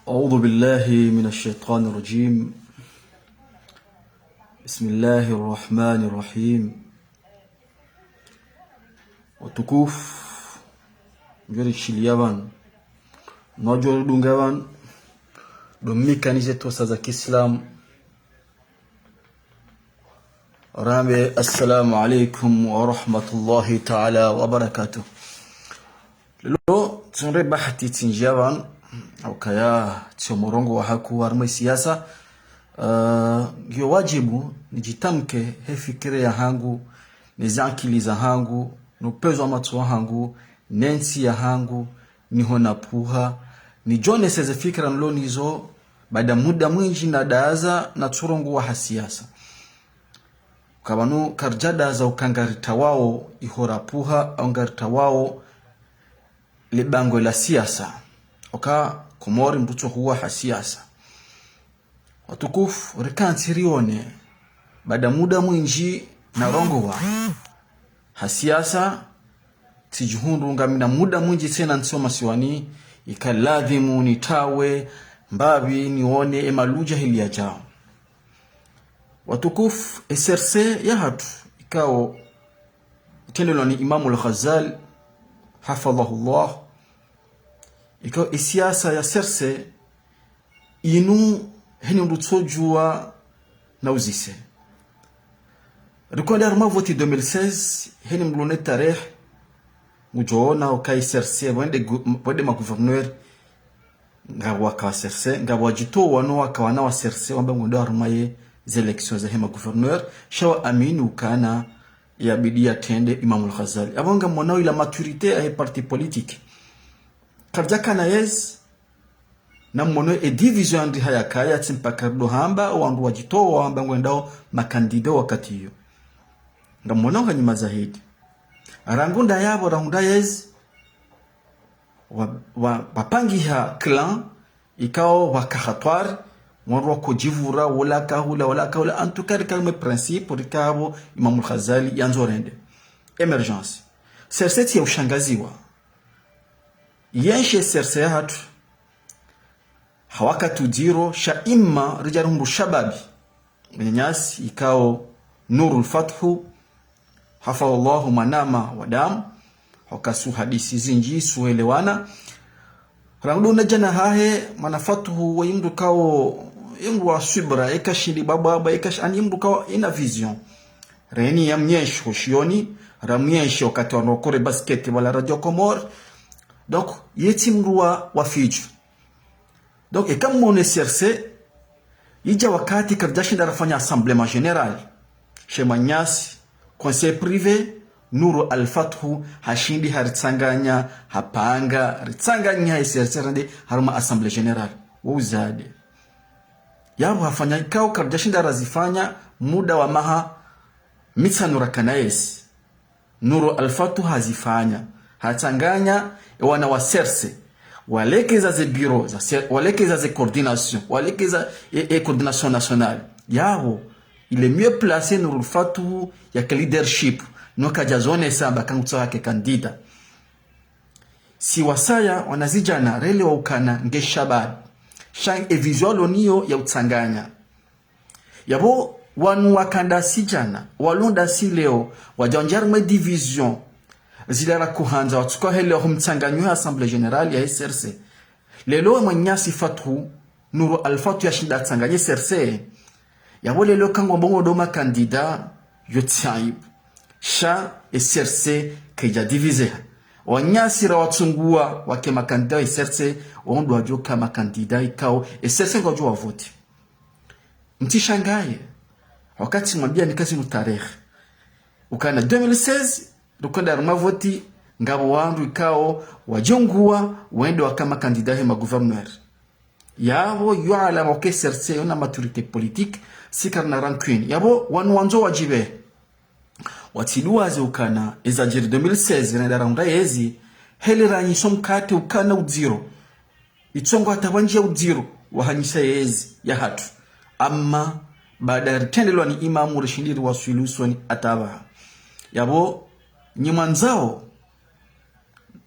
أعوذ بالله من الشيطان الرجيم. بسم الله الرحمن الرحيم. Watukufu njori shiliaban najor dungaban domikanize tosa za Kiislam. Rambe assalamu alaikum wa rahmatullahi ta'ala wa barakatuh. Lelo tunre bahati tinjaban au kaya tsomorongo wa haku warma siasa. Gyo wajibu nijitamke he fikire ya hangu, nizakili za hangu, nupezo amatuwa hangu, nensi ya hangu, nihona puha, nijone seze fikira nlonizo, baada muda mwinji na daaza na tsurongo wa hasiasa. Kabanu karjada za ukangarita wao ihora puha, au ngarita wao libango la siasa. Oka kumori mtuto huwa hasiasa. Watukufu rikanti rione baada muda mwinji na rongo wa hasiasa tijuhundu ngamina muda mwinji tena nsoma siwani ikaladhimu nitawe mbabi nione emaluja hili ya jao. Watukufu SRC ya hatu ikao itendelo ni Imamu al-Ghazali hafadhahullah. Ikao siasa ya SRC inu heni ndutsojua na uzise. Rekonda arma voti 2016 heni mlone tareh mujoona okai SRC wende ma gouverneur ngawa ka SRC ngawa jito wano wakawana wa SRC wamba ngondo arma ye elections za hema gouverneur shawa aminu kana ya bidi atende Imamu al-Ghazali abonga mwanao ila maturité ya parti politique karjaka na yes na mwono division ndi haya kaya tsimpakardo hamba wandu wajitoa wamba ngwendao makandido wakati hiyo nga mwono hanyuma zahidi arangunda yabo rangunda yes wapangiha clan ikao wakahatwar wandu wakojivura wala kahula antukari kalme principe rikabo Imamu al-Ghazali yanzorende emergence serseti ya ushangaziwa yenshe serse hatu hawaka tujiro sha imma rijarundu shababi mwenyasi ikao Nurul Fathu hafadhallahu manama wadam wakasu hadisi zinji suelewana rangduna jana hahe manafatuhu wa yimdu kao yimdu wa subra ekashili bababa ekashani yimdu kao ina vision reni ya mnyesho shioni ramnyesho wakati wanokore basketi wala radio komor donc yeti mruwa wa fiju. Donc et comme mon SRC ija wakati kardashi ndarafanya assemblement général chez Manyasi conseil privé Nuru al-Fathu hashindi haritsanganya hapanga ritsanganya SRC rende haruma assemblée générale uzade yabo hafanya ikao kardashi ndarazifanya muda wa maha mitsanura kanaes Nuru al-Fathu hazifanya hatsanganya wana wa SRC walekeza ze bureau walekeza ze coordination walekeza coordination nationale yao il est mieux placé Nurul Fathu ya ke leadership noka jazone samba kangutsa yake kandida si wasaya wanazijana rele wa ukana ngeshabad shang e visual niyo ya utsanganya yabo wanu wakanda sijana walonda si leo wajanjarme division zilala kuhanza watuka hele humtsanganyo ya Assemblée Générale ya SRC lelo Manyasi Fathu Nuru al-Fathu ya shinda tsanganye SRC yabo lelo kango bongo doma kandida yotsaib sha SRC keja divize wanyasi ra watsungua wake makandida SRC wondo wajoka makandida ikao SRC ngojo wavote mtishangaye wakati mwambia ni kazi mutarehe ukana 2016 Rukonda rumavoti ngabo wandu ikao wajongua wende wakama kandida hema gouverneur yabo yuala moke SRC ona maturité politique sikarna rancune yabo wanzo wajibe watiluaze ukana ezajiri 2016 na daranga yezi helera nyisomkate ukana uziro itsongo atabanje uziro wahanyisa yezi ya hatu amma baada ritendelo ni imamu rishindiri wasuiluswa ni atabaha yabo nyimanzao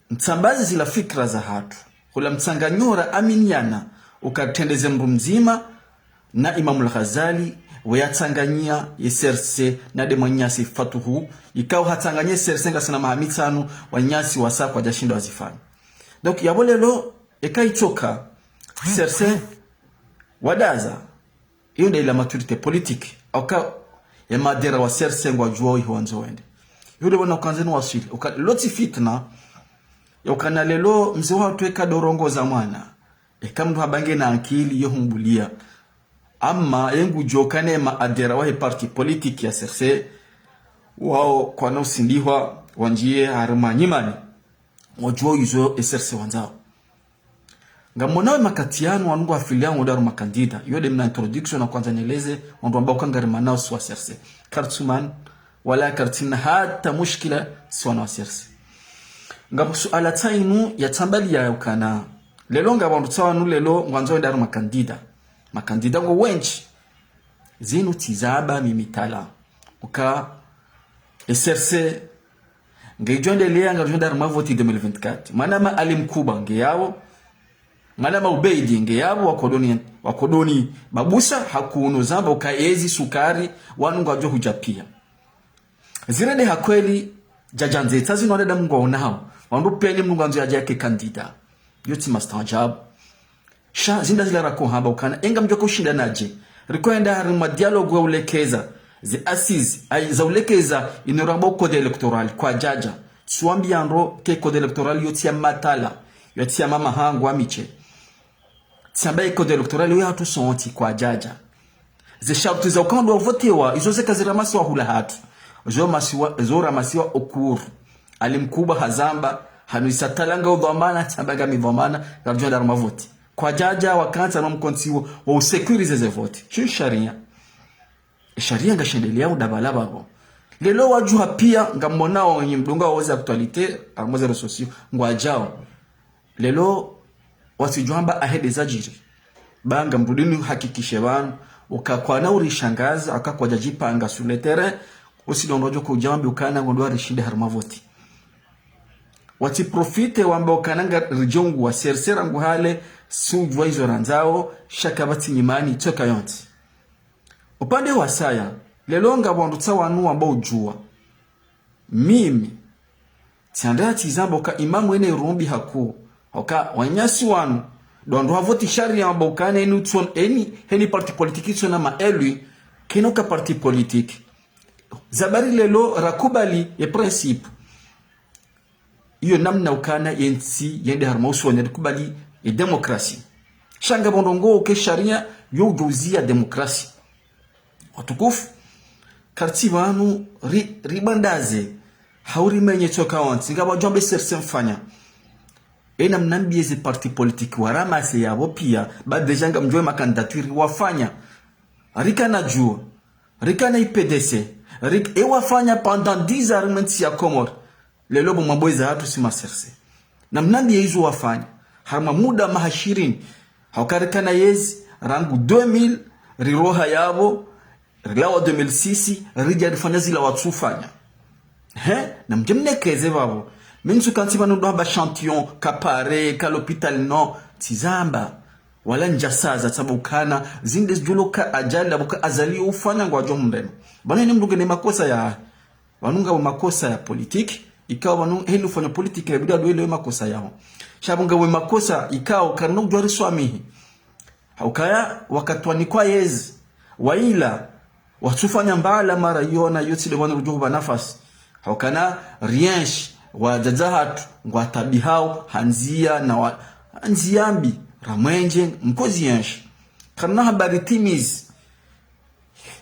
mtsambazi zila fikra za hatu hula mtsanganyora aminiana ukatendeze mru mzima na Imamu al-Ghazali wayatsanganyia yeserse na demonyasi fatuhu ikao hatsanganyia serse nga sana mahamitanu wanyasi wasa kwa jashindo wazifani. Donc yabolelo ekaitoka serse wadaza iyo nda ila maturite politiki auka ya madera wa serse ngwa juo ihuanzo wende yule wana ukanzenu wasili loti fitna ya ukana lelo mzi watu eka dorongo za mwana mdu habange na akili yo humbulia ama yengu jokane ma adera wa parti politiki ya serse wao kwa na usindihwa wanjie harima nyimani wajuo yuzo serse wanzao ngamonawe makatiano wanungu afiliano wadaru makandida yode mna introduction na kwanza nieleze wandu ambao kangari manao suwa serse kartuman wala kartina hata mushkila suwa na serse ngabu suala tainu ya tambali ya ukana lelo ngabandu tsawanu lelo ngwanzo wadaru makandida ngo wenchi zinu tizaba mimitala uka SRC ngejonde lea ngajonda mavoti 2024 manama alimkuba ngeyao manama ubeidi ngeyao wakodoni babusa hakuno zamba ukaezi sukari wanu ngwajo hujapia zirende hakweli jajanze tazi no dada mungu onao wandu peni mungu nganzo yaje yake kandida yoti mastajab sha zinda zila rako haba ukana enga mjoko ushinda naje rikwenda harima dialogue wa ulekeza zi assise za ulekeza inorabo code electoral kwa jaja suambi yanro ke code electoral yotia matala yotia mama hangu amiche tiambaye code electoral yo hatu sonti kwa jaja zi shartu za ukando wa votewa izo zeka ziramasi wa hula hatu zora masiwa okuru alimkuba hazamba hanuisa talanga udhamana tambaga midhamana garjua darma voti kwa jaja wakanta na mkontiwo wa usecurize ze voti shu sharia ngashendelea udabalaba bo lelo wajuha pia ngamonao wenye mdunga waoza aktualite armoza resosio ngwajao lelo wasijuamba ahede zajiri banga mrudini hakikishe wanu ukakwana urishangaza akakwa jajipa anga suletere usidondojo kujambi ukana ngondwa rishinde harmavoti wati profite wamba ukananga rijongu wa sersera nguhale sujwa hizo ranzao shakabati nyimani toka yonti upande wa saya lelonga wandu tsawanu ambao ujua mimi tiandaya tizamba uka imamu ene rumbi haku uka wanyasi wanu dondo havoti sharia ambao ukane eni parti politiki tsona maelwi kinoka parti politiki zabari lelo rakubali ya principe iyo namna ukana yensi yende harmausu wanyadi kubali ya demokrasi shanga bondongo uke sharia yo ujuzia demokrasi watukufu karti wanu ribandaze hauri menye toka wanti nga wajombe serse mfanya ena mnambi yezi parti politiki waramase ya wopia bade janga mjwe makandaturi wafanya rika na juo rika na IPDC wafanya pendant 10 arguments ya Komor lelo bo maboiza hatu sima serse na mnambi yezu wafanya harma muda mahashirini haukarika na yezi rangu 2000 riroha yabo rilawa 2006 rija rifanya zila watufanya na mjemnekeze babo minsu kantiba ndo haba champion kapare ka l'hôpital no tizamba wala njasaza tabukana zinde juluka ajali buka azali ufanya ngwa jomndeno bana ni mnduge ne makosa ya wanunga wa makosa ya politiki ikawa wanu helu fanya politiki ya bidadu ile makosa yao shabunga we makosa ikawa kanu jwari swamihi haukaya wakatwani kwa yezi waila watufanya mbala mara yona yote le wana rujuba nafasi haukana riensh wa jajahatu ngwa tabihao hanzia na hanziambi ramwenje mkozi yensh kana habari timiz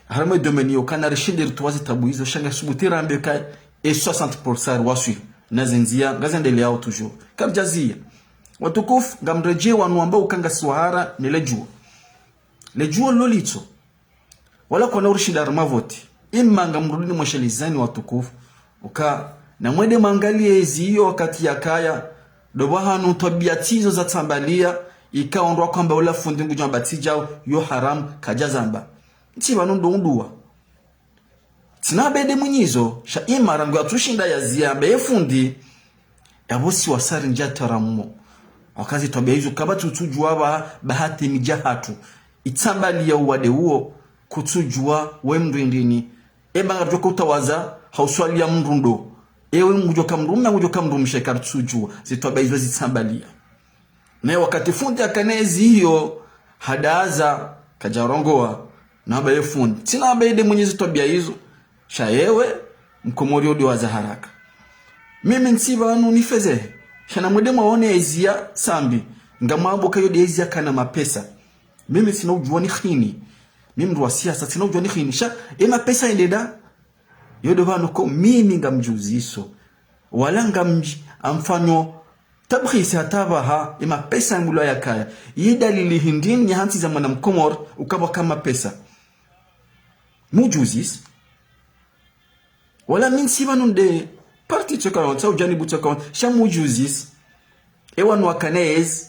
harame domenio kana rishinde rituwazi tabu hizo shanga subutira ambeka 60% waswi nazenzia ngazendele yao toujours kabjazia watukufu ngamreje wanu ambao ukanga swahara ni lejuo lolito wala kwa naurishida armavoti imma ngamrudini mwashelizani watukufu uka na mwede mangalie hiyo wakati ya kaya dobahanu tabiatizo za tambalia ikaondwa kwamba ula fundi ngujwa batijao yo haram kajazamba ntiba ndondua tinabede munyizo sha imara ngo atushinda yaziambe efundi yabosi wasari njatarammo akazi tobya hizo kabatu tujua bahati mijahatu itambali ya uwade huo kutujua we mrindini ebanga joka utawaza hauswali ya mrundo ewe ngujoka mrume ngujoka mrumshe kartujua zitobya hizo zitambalia na wakati fundi akanezi hiyo hadaza kajarongoa na bae fundi tina baede mwenyezi tobya hizo shayewe mkomori odi waza haraka mimi nsiba anu nifeze shana mwede mwaone ezia sambi ngamambo kayo de ezia kana mapesa mimi sina ujua ni khini mimi mru wa siasa sina ujua ni khini sha mapesa endeda yodo vano ko mimi ngamjuziso wala ngamji amfanyo tabrisi hatabaha mapesa ngulo ya kaya yidalili hindini ya hansi za mwana mkomor ukaba kama pesa mujuzis wala min siba nunde parti tsoka sa ujanibu tsoka shamu juzis wanu wakanez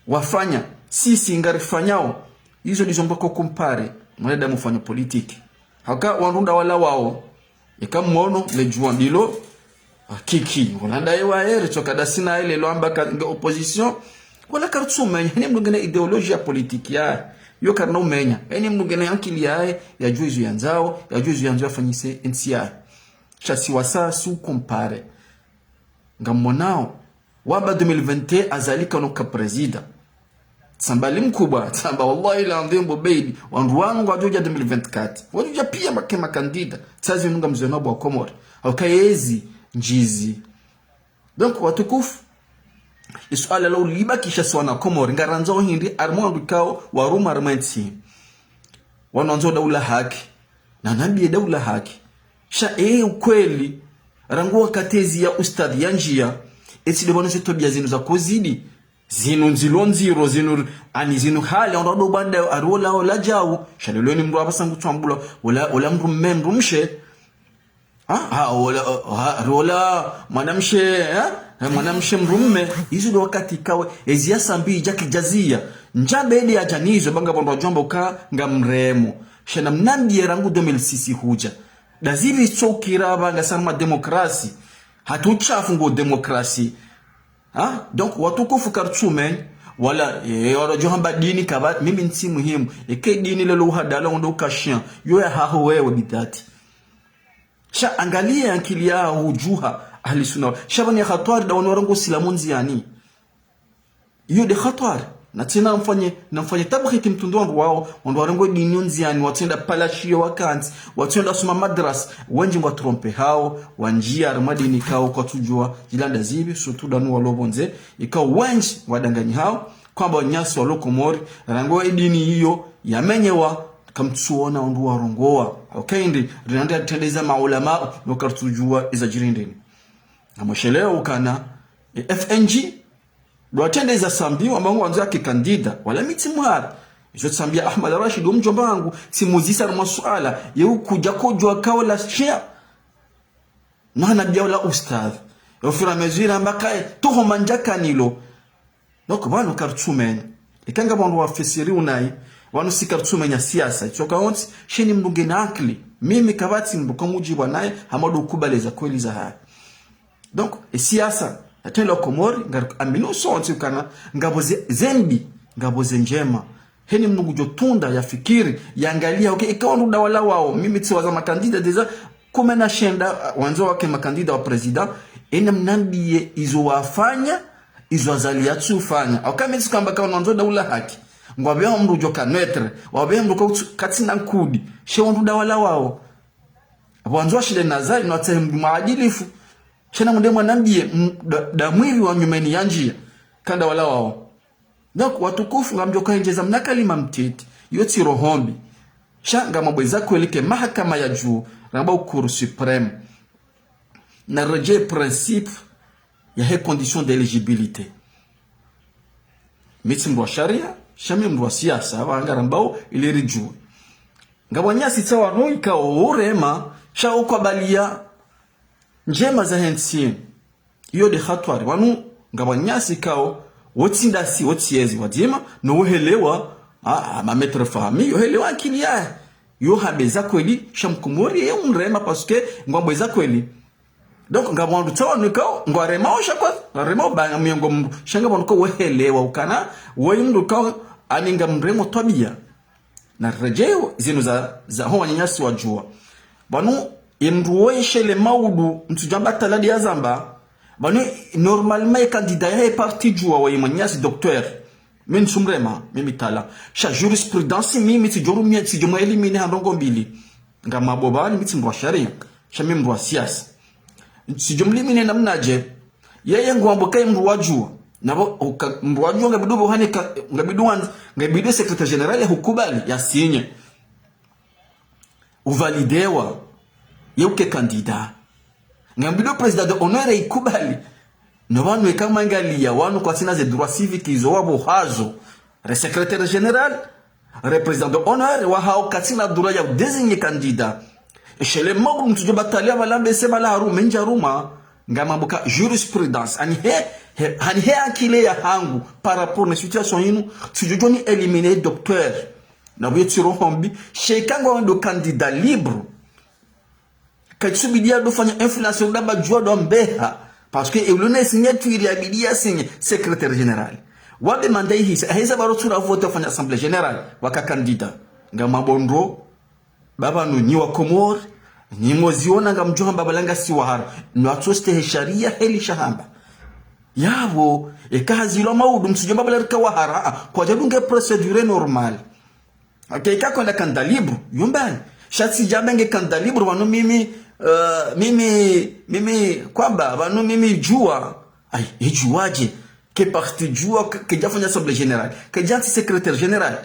wafanya sisi ngarifanyao hizo lizombako kumpare mwanada mfanya politiki haka wanunda wala wao ikamono lejua ndilo kiki wala ewa ere tsoka dasina ile loamba ka opposition wala kartsuma yani mngene ideologia politiki ya yo karno menya yani mngene ankili ya juizu yanzao ya juizu yanzao afanyise NCI chasi wasa su compare ngamonao waba 2020 azalika no ka presida sambali mkubwa samba wallahi la ndimbo baby wanduangu wajoja 2024 wajoja pia makema kandida tsazi nunga mzenobo wa Komoro haukaezi njizi donc watukufu isuala lo libakisha swana Komoro ngaranzo hindi armondu kao waruma armenti wananzo daula haki na nabi daula haki sha ukweli rangu katezi ya ustadhi ya njia eti debona setobia zinu za kozidi zinu nzilonziro zinu ani zinu hali ondodo banda arola ola jawu shaleloni mru abasangu twambula ola mru memru mshe rola mwanamshe mrumme hizo ndo wakati kawe ezia sambi jaki jazia njabede ya janizo banga bondo jombo ka ngamremo shana mnambie rangu 2006 huja dazili tsokira banga sama demokrasi hatuchafu ngo demokrasi donc watukufu kartsumen wala yoro johamba dini kaba mimi nsi muhimu eke dini lelo hadala ndo kashia yo ya haho wewe bidati sha angalia akili yao hujuha ahli sunna shabani khatwar da wanorango silamunzi yani hiyo de khatwar na tena mfanye tabriki mtundo wao wanorango dini nziani watenda palashio wakanti watenda suma madras wenji wa trompe hao wanjia armadini kao kwa tujua jilanda zibi surtout danu walobonze ikao wenji wadanganyi hao kwamba nyasi walokomori rango dini hiyo yamenyewa kamtsuona ondu warongoa okaindi rinanda tendeza maulama nokartujua izajirindeni amosheleo ukana FNG do tendeza sambi wa mangu anza kikandida wala mitimwara izo tsambia Ahmad Rashid umjomba wangu simuzisa masuala yeu kuja kujua kaola shia na nabiaula ustadh yofira mezira mbakae toho manjaka nilo noko bano kartumen ikanga bondo wafisiri unai wanu sikartumenya siasa choka onti sheni mdunge na akli mimi kabati mbuko mujibu naye hamadu kubaleza kweli za haya donc siasa atelo Komori ngar amino sonti kana ngabo zembi ngabo zenjema heni mnungu jotunda ya fikiri yaangalia okay ikawa nduda wala wao mimi tsiwaza makandida deja kumena shenda wanzo wake makandida wa president ene mnambie izo wafanya izo azalia tsufanya akamezi kamba kwa wanzo daula haki ngwabe mru joka netre wabe mru katina nkudi she nduda wala wao wanzo shile nazari no tsaye maadilifu shena munde mwanambie damwiri wa nyumeni yanjia kanda wala wao donc watukufu ngamjoka injeza mnakalima mtiti yoti rohombi shanga mabweza kwelike mahakama ya juu ramba ukuru supreme na reje principe ya he condition d'éligibilité mitimbo wa sharia shami mwa siasa wangara mbao ileri juu ngabanyasi tsawa no ikao urema sha ukabalia njema za hensi iyo de khatwari wanu ngabanyasi kao wotsinda si wotsiezi wadima no uhelewa ma maître famille yo hele wakili ya yo habeza kweli shamkumuri ye unrema parce que ngombo za kweli donc ngabwandu tsawa nikao ngwarema osha kwa rema banga miongo mndu shanga bonuko wehelewa ukana wayimdu ka aninga mremo tabia na rejeo zinu za ho wanyanyasi wajua banu imruweshele maudu mtujamba taladi ya zamba banu normalement candidat ya parti jua wayimanyasi docteur min sumrema mimi tala sha jurisprudence mimi tijorumia tijomo elimine handongo mbili ngama bobani miti mwa sharia sha mimi mwa siasa sijomlimine namnaje yeye ngwambo kai mruwajua nabo mruwajua ngabidu hani ngabidu secrétaire général ya hukubali ya sinye uvalidewa yeuke candidat ngabidu président d'honneur ikubali no wanu kama ngalia wanu kwa sina ze droits civiques izo wabo hazo le secrétaire général représentant d'honneur wa hao katina droit ya désigner candidat chez les membres mtujo batalia balambe sema la haru menja ruma ngamambuka jurisprudence ani he akile ya hangu par rapport à situation yinu tujojoni éliminer docteur na bwetiro hombi shekango ndo candidat libre katsubidia do fanya influence ndaba jua do mbeha parce que elone signature ya bidia signe secrétaire général wa demande hisa hisa barotura vote fanya assemblée générale waka candidat ngamabondo baba no nyiwa komor ni moziona ngamjomba balanga siwahara no atoste sharia heli shahamba yabo ekazi lo maudu msijomba balarika wahara kwa jadunge procédure normale akeka kwa candidat libre yombani shatsi jabenge candidat libre wano mimi kwamba wano mimi jua ay ejuaje ke parti jua ke jafanya assemblée générale ke janti secrétaire général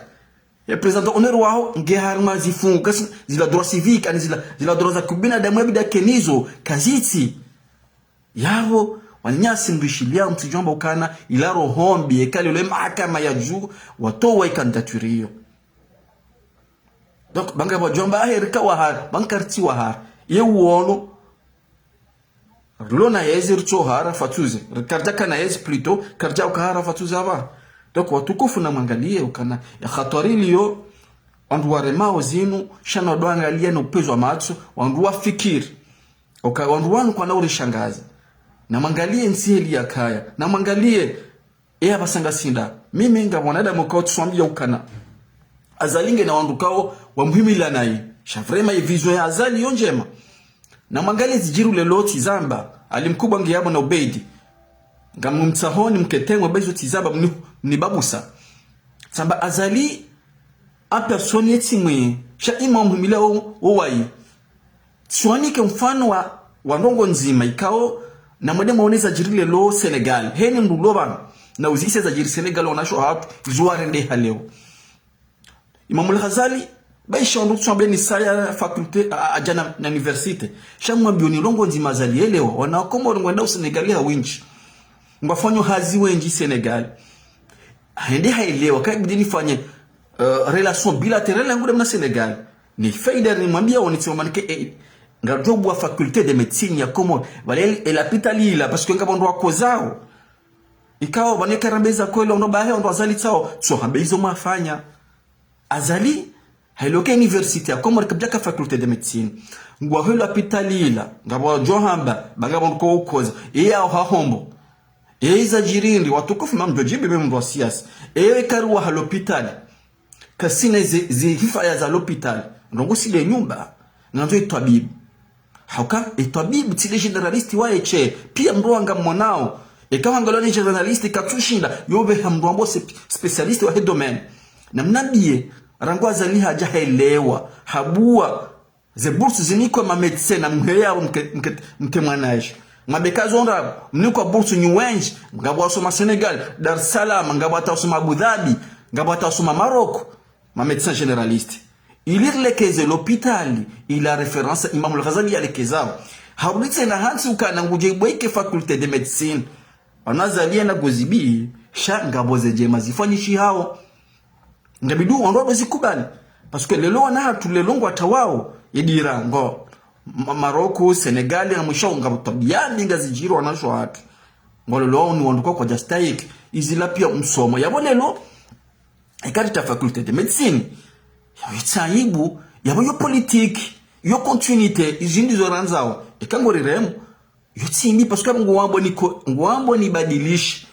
le président honneur wao ngeharma zifunga zila droit civique ani zila droit za kubina da mwebida kenizo kaziti yabo wanyasi mbishilia mtijomba ukana ilaro hombi ekali le mahakama ya juu watoa candidature hiyo donc banga bajomba aherika wahar bankarti wahar ye uono lona yezi rcho hara fatuze karja kana yezi plutôt karja ukahara fatuze aba donc watukufu na mangalie ukana ya khatari liyo wandu waremao zinu shana doangalia no pezo matso wandu wafikiri wandu wanu kwa nauri shangazi na mangalie nseli ya kaya na mangalie basanga sinda mimi nga mwanadamu kwa tuswambia ukana azalinge na wandu kao wa muhimila nai shavrema vision ya azali yonjema na mangalie zijiru leloti zamba alimkubwa ngiyabo na ubeidi ngamumtsahoni mketengwa bezo tizaba ni babusa samba azali a personne yetimwe sha imam humila owai swani mfano wa ndongo nzima ikao na mwede maoneza jirile lo Senegal heni mduloba na uzise za jiri Senegal wanasho hapo zuarende haleo Imam al-Ghazali baisha ndo tsombe ni saya faculté ajana na université shamwa bioni longo nzima zali elewa wanakombo ngwenda Senegal hawinchi ngwafanyo hazi wenji Senegal hende haelewa kai bidini fanye relation bilatérale ngure na Senegal ni faida ni mwambia onitsoma nke ngajobu wa faculté de médecine ya Komoro wale elapitali la parce que ngabondo wakozao ikao baneka rambeza kwelo ndo bahe ndo azali tsao so habezo mafanya azali hailoke université ya Komoro kabjaka faculté de médecine ngwa helo apitali la ngabo johamba bagabondo ko ukoza iya hahombo Eiza jirindi watukufu mamdo jibi mdo siasa. Ewe karuwa halopitali. Kasine hifaya za lopitali. Ndongo sile nyumba. Nganzo itabibu. Hauka itabibu tile generalisti wa eche. Pia mruanga mwanao. Ekawa angaloni generalisti katushinda. Yobe hamruambo specialisti wa he domaine. Na mnabie. Rangwa zaliha jahelewa. Habua. Ze bursu zinikwa ma medecin na mheya mke mwanaji. Mabeka zonda mniko bursu nyuwenji ngabo asoma Senegal Dar es Salaam ngabo atasoma Abu Dhabi ngabo atasoma Maroc ma médecin généraliste il lekeze l'hôpital il a référence Imam al-Ghazali alekeza habulitse na hansi ukana nguje boyeke faculté de médecine anazalia na gozibi sha ngabo zeje mazifanyishi hao ngabidu ondodo zikubali parce que lelo na tulelongo atawao yedira ngo Maroko, Senegal na mwisho ngabutabiyani ngazijiro wanasho watu ngololo ni wanduko kwa justaik izila pia msomo yabo lelo ekarita faculté de médecine yitsaibu yabo yo politique yo continuité izindi zoranzao ekangoriremo yotsimbi parce que ngwambo ni badilisha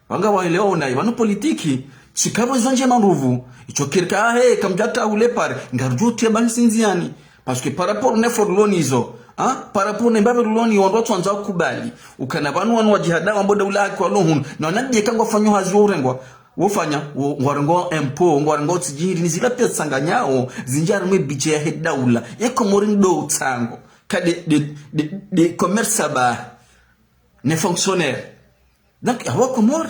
wanga waelewa na ibano politiki sikabo zonje manruvu ichokirka kamjata ule pare ngarjuti bani sinziani parce que par rapport ne for lonizo par rapport ne babe loni wondo twanza kubali ukana banu wanu wajihada wamboda ula kwa lohun na nanje kangwa fanyo hazo urengwa wofanya ngwarengo empo ngwarengo tijiri nizila pesa sanganyao zinjara mwe biche ya hedaula yeko morindo tsango kade de commerce ba ne fonctionnaire donc hawako mori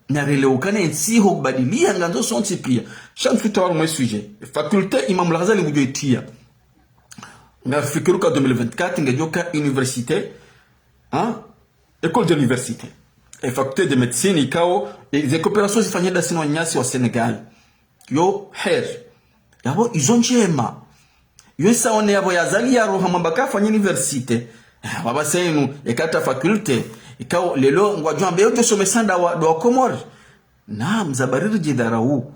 na relewukana nsi ho badilia nganzo sonti pia shamfita wao mwe sujet faculté Imam Al-Ghazali ngujoitia na fikiruka 2024 ngajoka université école d'université et faculté de médecine ikao des coopérations zifanyenda sino nyasi wa Senegal yo her yabo izonjema yo saone yabo yazali ya roha mambaka fanya université baba senu ekata faculté ikao lelo ngwajwambe yote somesanda wa Komori na mzabariri jidarau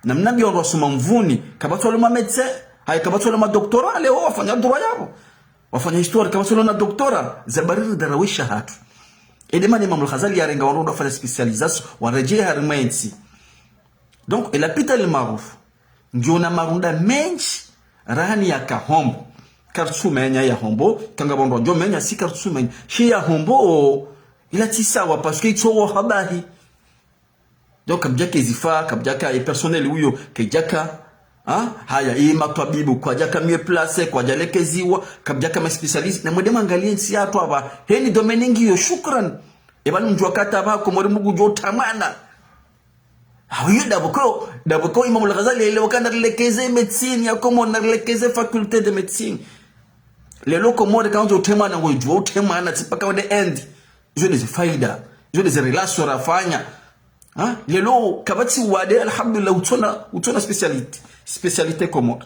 na mnabi wa soma mvuni kabatwalo ma médecin hay kabatwalo ma doctorat leo wafanya droit yabo wafanya histoire kabatwalo na doctorat zabariri darawisha hatu edemani Imam Al-Ghazali yarenga wanondo fanya spécialisation warejea harmensi donc elapita le maruf ngiona marunda menchi rahani ya kahombo kartsumenya ya hombo kanga bondo njo menya si kartsumenya shi ya hombo ila tisawa parce que itso habahi donc kabjaka izifa kabjaka personnel huyo kejaka haya hii matabibu kwa jaka mie place kwa jalekeziwa kabjaka ma specialist na mwede mangalie nsi atu aba heni domaine ngiyo shukran ebali mjua kata ba ko mori mugu jo tamana hawiyo daboko Imam Al-Ghazali ile wakanda lekeze médecine ya komo na lekeze faculté de médecine lelo ko mori kanzo utemana ngo jo utemana tipaka wade end je les faida je les relations rafanya lelo kabati wade alhamdulillah utona spécialité komo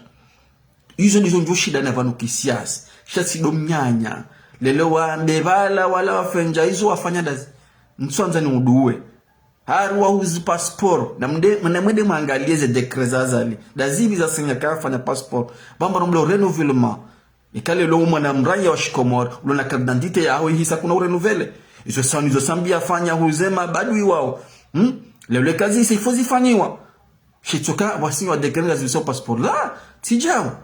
izo ndizo njo shida na vanu kisiasa shati domnyanya lelo wa ndebala wala wafenja hizo wafanya dazi nsonza ni uduwe haruwa huzi passport na mwede mwangalie ze decret zazali dazibi za sinyaka fanya passport bamba nomlo renouvellement ikale lo mwana mraya wa shikomor ulona kadandite ya hao hisa kuna urenovele izo sambia fanya huzema badui wao lelo kazi sifozi fanyiwa shitoka wasi wa decret za ziso passport la tijao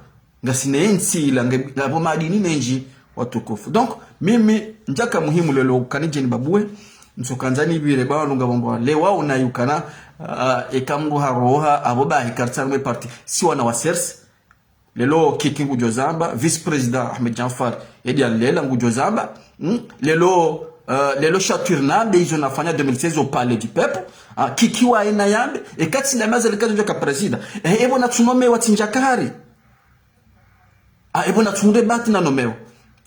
ngasine ensi la ngabo madini menji watukufu donc mimi njaka muhimu lelo kanije ni babue nsokanzani bire ba lunga bombo lewa unayukana ekamru haroha aboba hikartsarme parti si wana wasers lelo kikingu jozamba vice president Ahmed Janfar edi alela ngujozamba lelo Chaturnande izo nafanya 2016 au palais du peuple kikiwa ina yambe ekati na maza lekazo joka president ebo na tunome watinjakari ebo na tunde bati na nomeo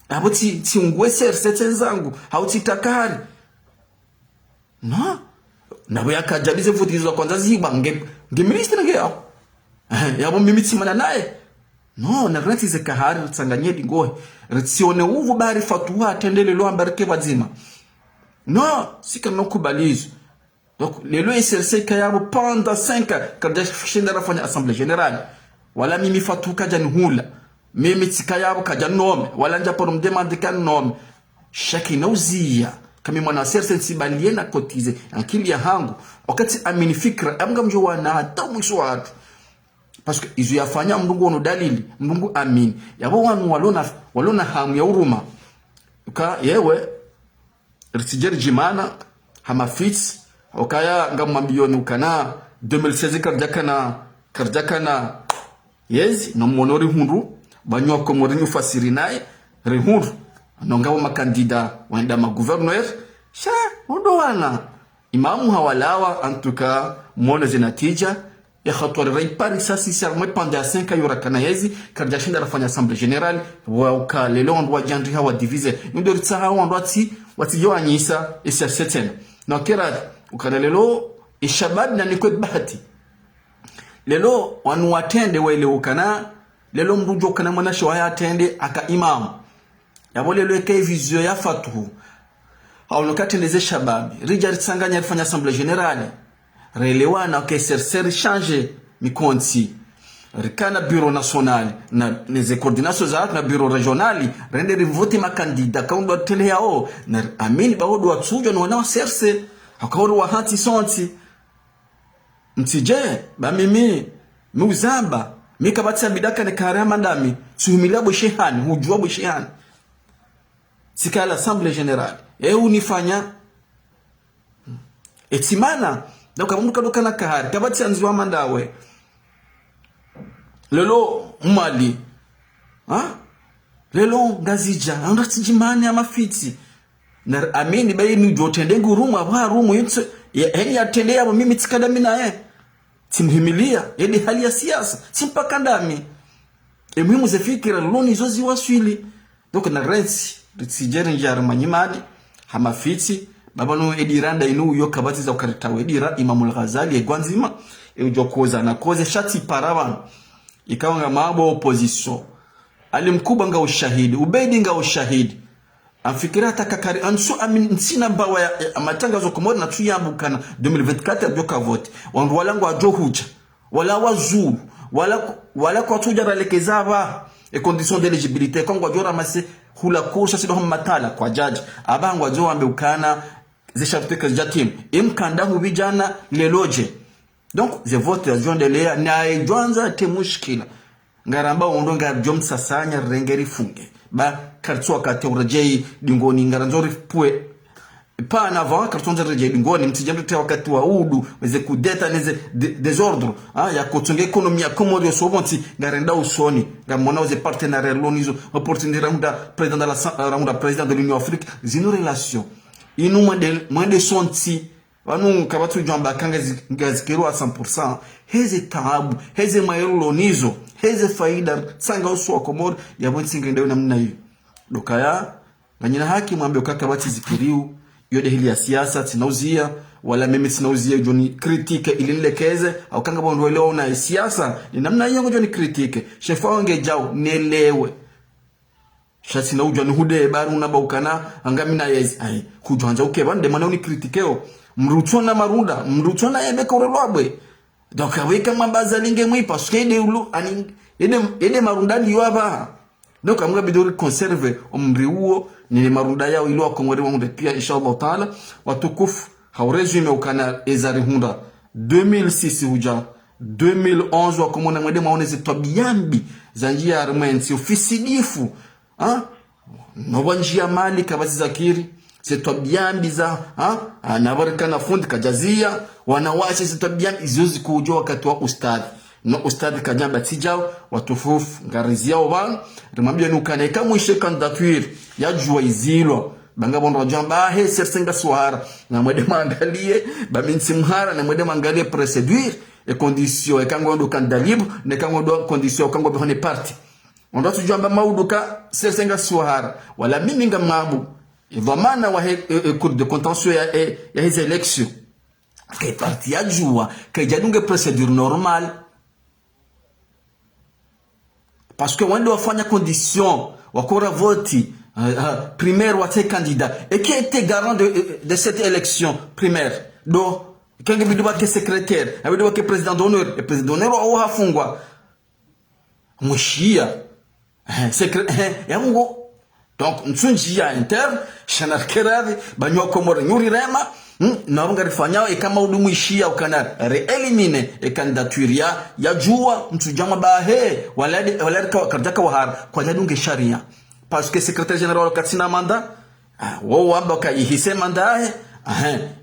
abo ti ngwese resete zangu hauti takari no na boya kajabize futizo kwanza ziba nge ministre nge yabo mimi tsimana naye no na rati ze kahari tsanganye dingohe ritsione uvu bari fatuha atendele lo ambarike bazima no sika nokubalizo donc lelo SRC kayabo pendant 5 ans kada shindara fanya assemblée générale wala mimi fatuka janhula mimi tsikayabo kajanome wala njapo mdemande kan nome shaki nauzia kama mwana SRC sibalie na kotize akili ya hangu wakati amini fikra amga mjowa na hata mwisho watu parce que izo yafanya mndungu ono dalili mndungu amini yabo wanu walona hamu ya uruma uka yewe ritijeri jimana hamafits okaya ngamambioni ukana 2016 karjakana yezi no monori hundu banywa ko morinyo fasiri naye rehundu nongabo makandida waenda ma gouverneur sha ndo wana imamu hawalawa antuka mona zinatija ya khatwari rai paris sa sincèrement pendant 5 ans yora kana yezi karjashinda rafanya assemblée générale wa ukalelo ndo wajandri hawa diviser ndo ritsaha ndo wati yo anyisa esa setena na kera ukanalelo ishabab na nikwe bahati lelo wanu watende wele ukana lelo mrujo kana mwana shwaya atende aka imamu yabo lelo eke vizio ya fatuhu au nokati ndeze shababi rija ritsanganya rifanya assemblée générale relewana ke ser changer mi konti rikana bureau national na les coordinations za na bureau régional rende vote ma candidat ka ndo tele yao na amini ba wodo watsujo no wana serse akaworo wa hati sonti mtije ba mimi muzamba mikabatsa bidaka ne karama ndami tuhumila bo shehani hujua bo shehani sika l'assemblée générale unifanya etimana donc amunduka dokana kahari kabatsa nzwa mandawe lelo mali lelo ngazija andatijimani amafiti na amini bayini jotende ngurumu aba rumu yitse yani atende abo mimi tikada mina timhimilia yani hali ya siasa simpaka ndami muhimu zefikira loni zozi waswili donc na rensi ritijere njara manyimadi hamafiti babano ediranda inu yo kabati za ukaritawe edira Imamul Ghazali egwanzima ujokoza na koze shati paraban ikawa nga mabo opposition alimkuba nga ushahidi ubedi nga ushahidi amfikira takakari ansu nsina bawa ya matangazo komori na tuyambukana 2024 byoka vote wandu walangu ajohuja wala wazulu wala kwa tujara lekezaba e condition d'éligibilité kwa jora mase hula kursa sido matala kwa jaji abangu ajo ambeukana zishatike jatim imkandahu vijana leloje. Donc je vote la zone de l'EA na idwanza te mushkila ngaramba ondonga jom sasanya rengeri funge ba kartwa kate urajei dingoni ngaranzori pue pa na avant kartonza rejei dingoni mtijambe te wakati wa udu weze kudeta neze desordre ya kotunga ekonomia komori osobonti ngarenda usoni ngamona oze partenaire lonizo opportunité raunda président de l'Union Afrique zino relation inu mwende sonti wanu kabatu jamba kanga ngazikero a 100% heze taabu heze mayelo nizo heze faida sanga uswa komor ya bonsi ngende na mna hiyo dokaya nganyina haki mwambe ukakabati zikiriu yode hili ya siasa tinauzia wala mimi tinauzia joni critique ilinlekeze au kanga bondo leo na siasa ni namna hiyo joni critique shefa wange jao nelewe shati na ujani hude baru na baukana angamina yezi ai kujanja ukebande mana uni critikeo mrutona marunda mrutona yebeka urelwabwe donc aweka mambaza linge mwi parce que ide ulu ani ide marundani yoaba donc amga bidori conserve umriuo ni marunda yao ilo akomori wangu pia inshallah taala watukufu haurezume ukana ezari hunda 2006 huja 2011 wakomona mwede maonezi tobiambi za njia armensi ofisidifu nobanja mali kabazi zakiri setobiambi za anabarika na fundi kajazia wanawasha setobiambi izozi kujua wakati wa ustadi no ustadi kajamba tijao watufufu ngariziao bana rimambia nukane kamwishe candidature ya jua izilo banga bondo jamba he sersenga swara na mwede mangalie ba minsi mhara na mwede mangalie procédure et conditions et kango ndo candidat libre ne kango ndo conditions kango behone parti ondo tujamba mauduka sersenga swara wala mimi ngamabu idhamana wa cour de contentieux ya hizo élections kay parti ya jua kay jadunge procédure normale parce que wende wafanya condition wakora voti primaire wa candidat et qui était garant de cette élection primaire do kange biduba ke secrétaire biduba ke président d'honneur et président d'honneur au hafungwa mushia secrétaire ya mungo donc nsunjia interne shanar kerave banyo komore nyuri rema na runga rifanyao kama udumu ishia ukana re-elimine candidature ya jua mtujama bahe waladi karjaka wahara kwa jadunge sharia parce que secrétaire général katina manda wao wamba kaihise manda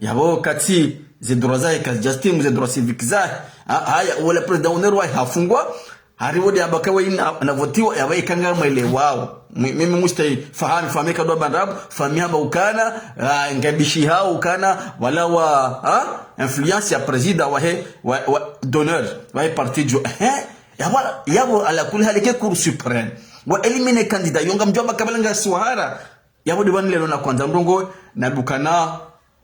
yabo kati ze droits za justin ze droits civiques za haya wala président honneur wa hafungwa hariwodi abakawa na votiwa yabai kanga mwele wao mimi mustai famika do bandabu famia ba ukana ngabishi hao ukana wala wa influence ya president wa d'honneur wa parti jo yabo ala kuli halike cour suprême wa elimine candidat yonga mjoba kabalanga swahara yabo diwani lelo na kwanza ndongo na bukana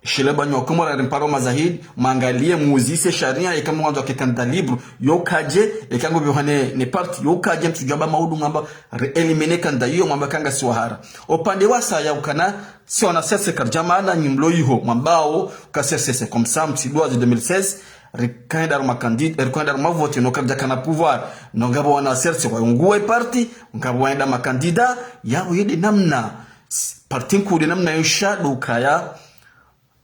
shileba nyokomora rimparo mazahid mangalie muuzise sharia kama mwanzo wa candidat libre yokaje ekango byohane ne parti yokaje mtujaba maudu ngamba elimine candidat yo mwamba kanga swahara opande wasa ya ukana si on a cessé karjamana nyimlo yiho mwambao ka cessé comme ça mtidwa de 2016 rikaenda ma candidate rikaenda ma vote no kabja kana pouvoir no ngabo wana serce kwa nguwe parti ngabo waenda ma candidat yao yede namna parti kude namna yoshado kaya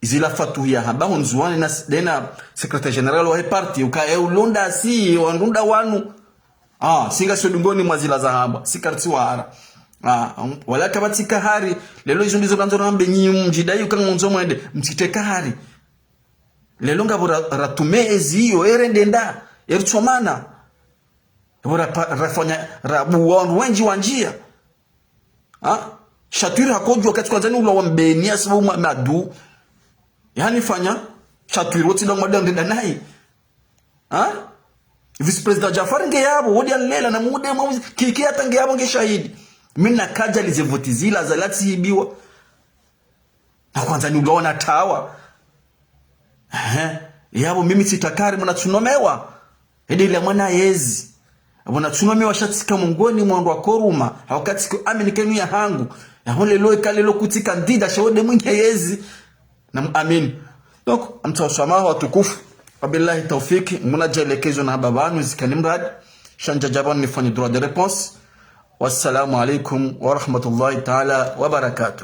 izila fatu ya haba hunzuani na dena secretary general wa parti ukaya ulonda si wandunda wanu singa sodungoni mwazila za haba sikarti wara wala kabatika hari lelo izo ndizo kanzo rambe nyi mjidai ukangonzo mwende mtiteka hari lelo ngabo ratumezi hiyo erendenda eritsomana bora rafanya rabu wenji wanjia shatiri hakojwa katika Tanzania ula wambenia sababu madu yani fanya shatiri woti ndo mwada ndenda nai vice president Jafar ngeyabo wodi alela na mude mwazi kiki hata ngeyabo ngeshahidi mina kaja lizevoti zila zalati hibiwa na kwanza ni ugaona tawa yabo mimi sitakari mwana tunomewa ile mwana yezi mwana tunomewa shatika mungoni mwandu wa koruma wakati ko aminikenu ya hangu ya hole loe kale lo kutika ndida shawode mwingi yezi na amin donc amtawasama watukufu wabillahi tawfiki muna jelekezo na babanu zikanimrad shanja jaban nifanye droit de réponse wassalamu alaikum wa rahmatullahi ta'ala wa barakatuh.